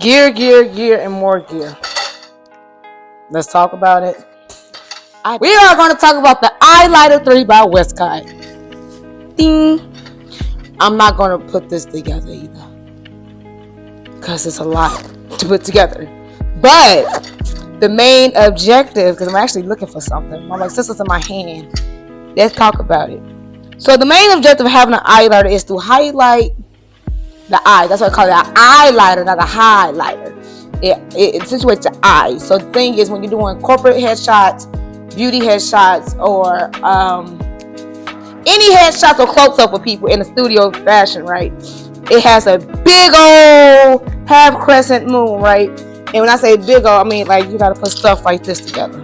Gear, and more gear. Let's talk about it. We are going to talk about the Eyelighter 3 by Westcott. Ding. I'm not going to put this together either, because it's a lot to put together. But the main objective, because I'm actually looking for something. My since it's in my hand, let's talk about it. So the main objective of having an eyeliner is to highlight the eye. That's why I call it an eyeliner, not a highlighter. It situates the eye. So the thing is, when you're doing corporate headshots, beauty headshots, or any headshots or close-up with people in a studio fashion, right? It has a big old half crescent moon, right? And when I say big old, I mean like you gotta put stuff like this together.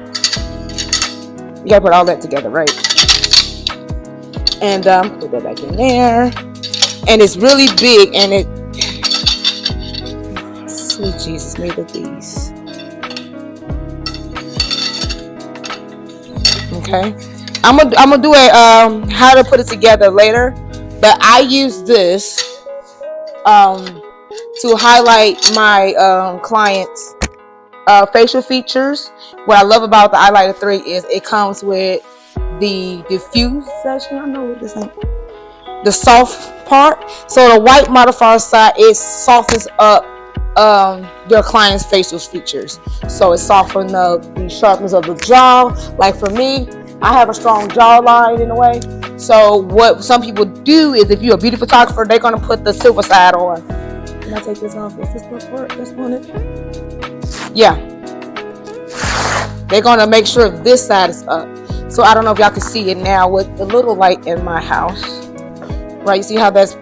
You gotta put all that together, right? And put that back in there. And it's really big, and it, sweet Jesus, made of these. Okay, I'm gonna do a how to put it together later, but I use this to highlight my clients' facial features. What I love about the Eyelighter 3 is it comes with the diffuse section. I know what this is. The soft part. So the white modifier side, it softens up your client's facial features. So it softens up the sharpness of the jaw. Like for me, I have a strong jawline in a way. So what some people do is, if you're a beauty photographer, they're gonna put the silver side on. Can I take this off? Is this the part that's on it? Yeah. They're gonna make sure this side is up. So I don't know if y'all can see it now with the little light in my house. Right, you see how that's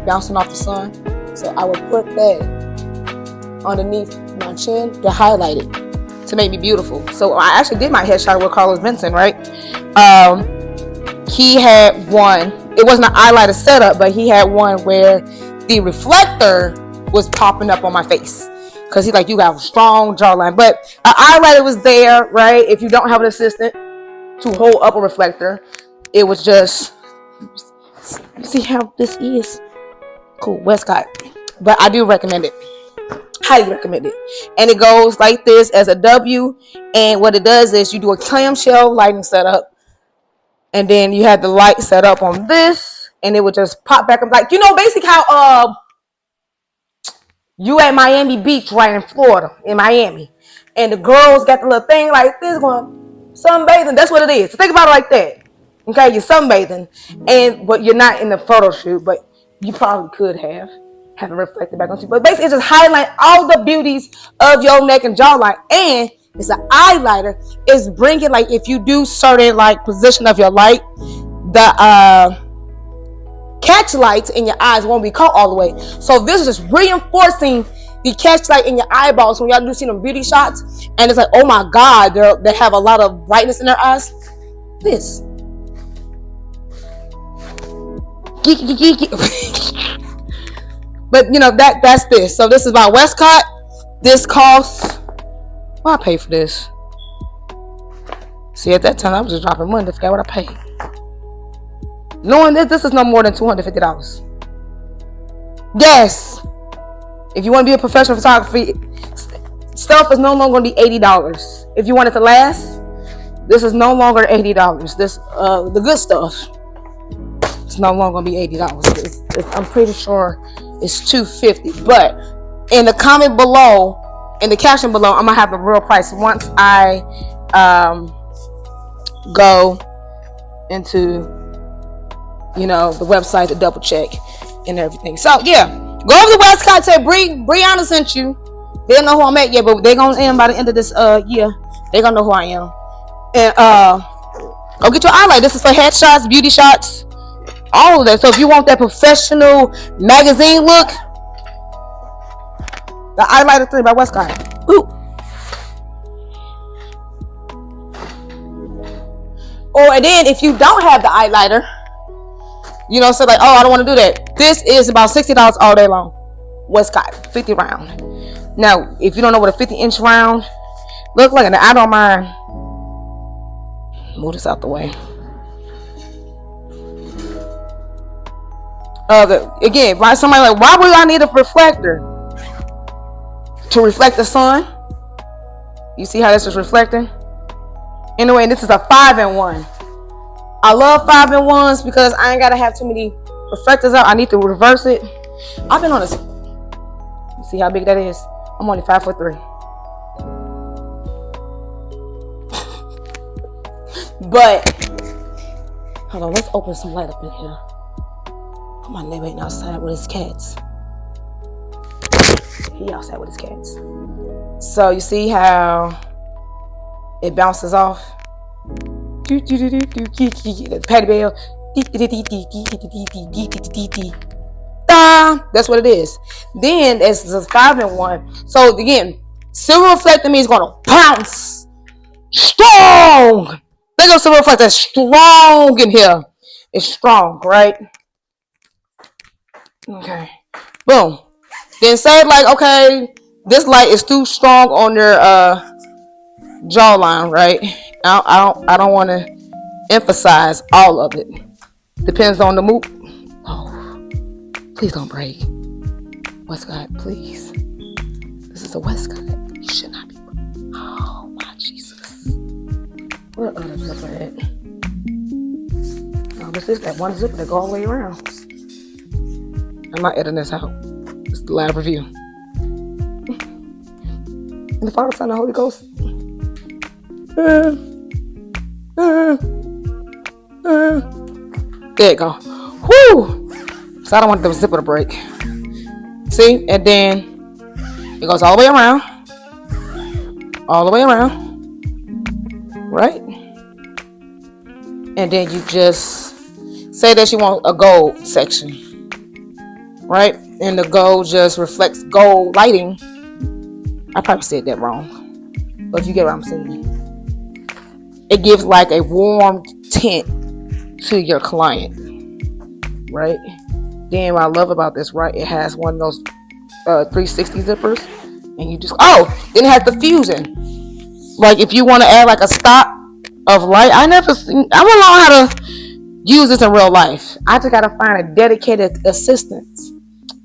bouncing off the sun? So I would put that underneath my chin to highlight it, to make me beautiful. So I actually did my headshot with Carlos Vincent, right? He had one, it wasn't an eyeliner setup, but he had one where the reflector was popping up on my face. Because he's like, you got a strong jawline. But an eyeliner was there, right? If you don't have an assistant to hold up a reflector, it was just, you see how this is? Cool, Westcott. But I do recommend it. Highly recommend it. And it goes like this as a W. And what it does is you do a clamshell lighting setup. And then you have the light set up on this. And it would just pop back up. Like, you know, basically how you at Miami Beach, right, in Florida, in Miami. And the girls got the little thing like this going, sunbathing. That's what it is. So think about it like that. Okay, you're sunbathing, but you're not in the photo shoot, but you probably could have it reflected back on you. But basically, it's just highlight all the beauties of your neck and jawline, and it's an eyeliner. It's bringing, like, if you do certain like position of your light, the catch lights in your eyes won't be caught all the way. So this is just reinforcing the catch light in your eyeballs. When y'all do see them beauty shots, and it's like, oh my God, they have a lot of brightness in their eyes. This. But you know that's this. So this is by Westcott. This costs, well, I paid for this. See, at that time I was just dropping money to forget what I paid. Knowing this is no more than $250. Yes. If you want to be a professional photography, stuff is no longer going to be $80. If you want it to last, this is no longer $80. This the good stuff. It's no longer gonna be $80. I'm pretty sure it's $250. But in the comment below, in the caption below, I'm gonna have the real price once I go into, you know, the website to double check and everything. So yeah, go over to Westcott. Say Breionna sent you. They don't know who I'm at yet, but they're gonna end by the end of this year. They're gonna know who I am. And go get your eyelight. This is for headshots, beauty shots, all of that. So if you want that professional magazine look, the Eyelighter 3 by Westcott. Ooh. Or and then if you don't have the eyeliner, you know, so like, oh, I don't want to do that. This is about $60 all day long. Westcott 50 round. Now, if you don't know what a 50-inch round look like, and I don't mind. Move this out the way. Again, somebody like, why would I need a reflector? to reflect the sun. You see how this is reflecting? Anyway, this is a 5-in-1. I love 5-in-1s because I ain't gotta have too many reflectors out. I need to reverse it. I've been on this. You see how big that is? I'm only 5'3". But hold on, let's open some light up in here. Oh, my neighbor ain't outside with his cats. He outside with his cats. So you see how it bounces off? The patty bell. That's what it is. Then it's a 5-in-1. So again, silver reflector means gonna bounce strong. Think of silver reflector strong in here. It's strong, right? Okay. Boom. Then say like, okay, this light is too strong on your jawline, right? I don't want to emphasize all of it. Depends on the mood. Oh, please don't break. Westcott, please. This is a Westcott. You should not be. Oh my Jesus. Where other zipper at? Oh, what's this? That one zipper that go all the way around. I'm not editing this out. It's the live review. And the Father, Son, and the Holy Ghost. There you go. Whoo! So I don't want the zipper to break. See? And then it goes all the way around. All the way around. Right? And then you just say that you want a gold section. Right? And the gold just reflects gold lighting. I probably said that wrong. But you get what I'm saying. It gives like a warm tint to your client. Right? Then what I love about this, right? It has one of those 360 zippers. And you just, then it has the fusion. Like if you want to add like a stop of light. I want to learn how to use this in real life. I just got to find a dedicated assistant.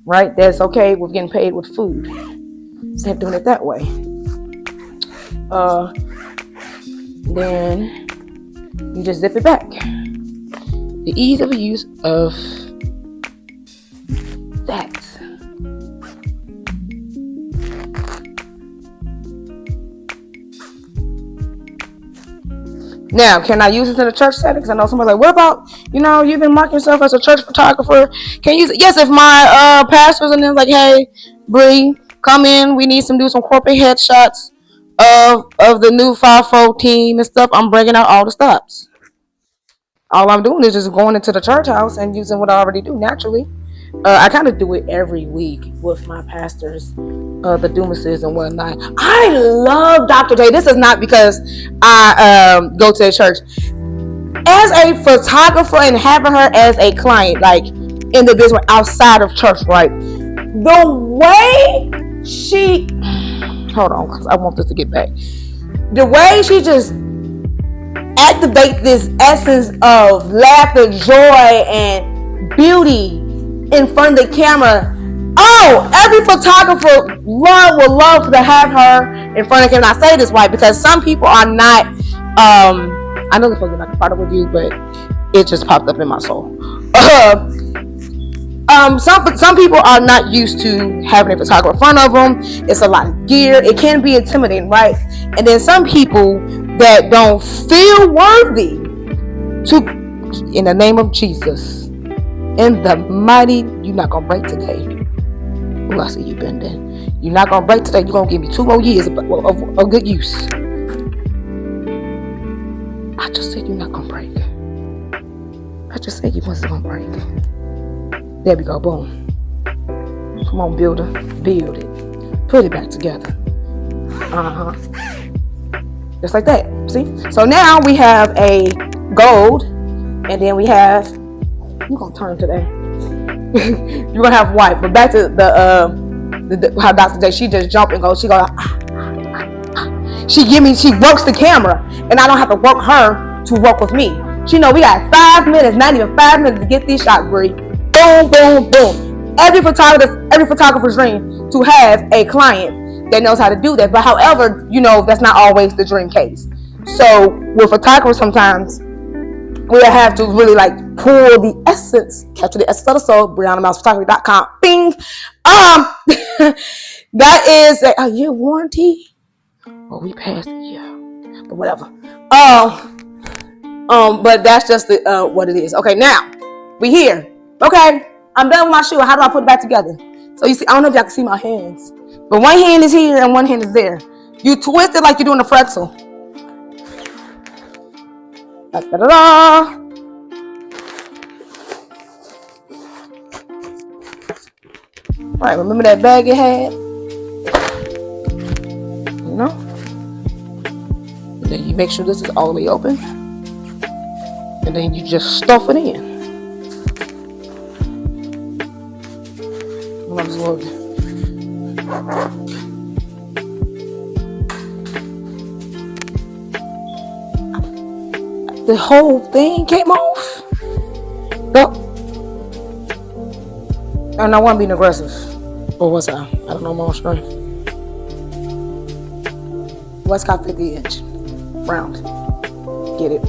Right? That's okay with getting paid with food. Instead of doing it that way. Then you just zip it back. The ease of use of that. Now, can I use it in a church setting? Because I know somebody's like, what about, you've been marking yourself as a church photographer. Can you use it? Yes, if my pastors and them like, hey, Bree, come in. We need do some corporate headshots of the new 5-4 team and stuff. I'm bringing out all the stops. All I'm doing is just going into the church house and using what I already do naturally. I kind of do it every week with my pastors, the Dumases and whatnot. I love Dr. J. This is not because I go to a church. As a photographer and having her as a client, like in the business outside of church, right? The way she, hold on, because I want this to get back. The way she just activates this essence of laughter, joy, and beauty in front of the camera. Every photographer would love to have her in front of the camera. I say this why, because some people are not I know they're supposed to be like a part of review, but it just popped up in my soul. Some people are not used to having a photographer in front of them. It's a lot of gear. It can be intimidating, right? And then some people that don't feel worthy to, in the name of Jesus, in the mighty, you're not gonna break today. Oh, I see you bending. You're not gonna break today. You're gonna give me 2 more years of good use. I just said you're not gonna break. I just said you wasn't gonna break. There we go. Boom. Come on, builder. Build it. Put it back together. Just like that. See? So now we have a gold, and then we have. You're gonna turn today. You're gonna have white. But back to the how Dr. J, she just jump and go. She go. She works the camera, and I don't have to work her to work with me. She know we got 5 minutes, not even 5 minutes to get these shots, Bree. Boom, boom, boom. Every photographer's dream to have a client that knows how to do that. But however, you know, that's not always the dream case. So with photographers, sometimes we'll have to really like pull the essence, capture the essence of the soul. BreionnamylesPhotography.com. Bing. That is a year warranty. Well, we passed the year, but whatever. But that's just the, what it is. Okay, now we here. Okay, I'm done with my shoe. How do I put it back together? So you see, I don't know if y'all can see my hands, but one hand is here and one hand is there. You twist it like you're doing a pretzel. Da, da, da, da. All right, remember that bag you had? You know? And then you make sure this is all the way open. And then you just stuff it in. The whole thing came off. No. And I wasn't being aggressive. Or was I? I don't know my own strength. Westcott 50 inch. Round. Get it?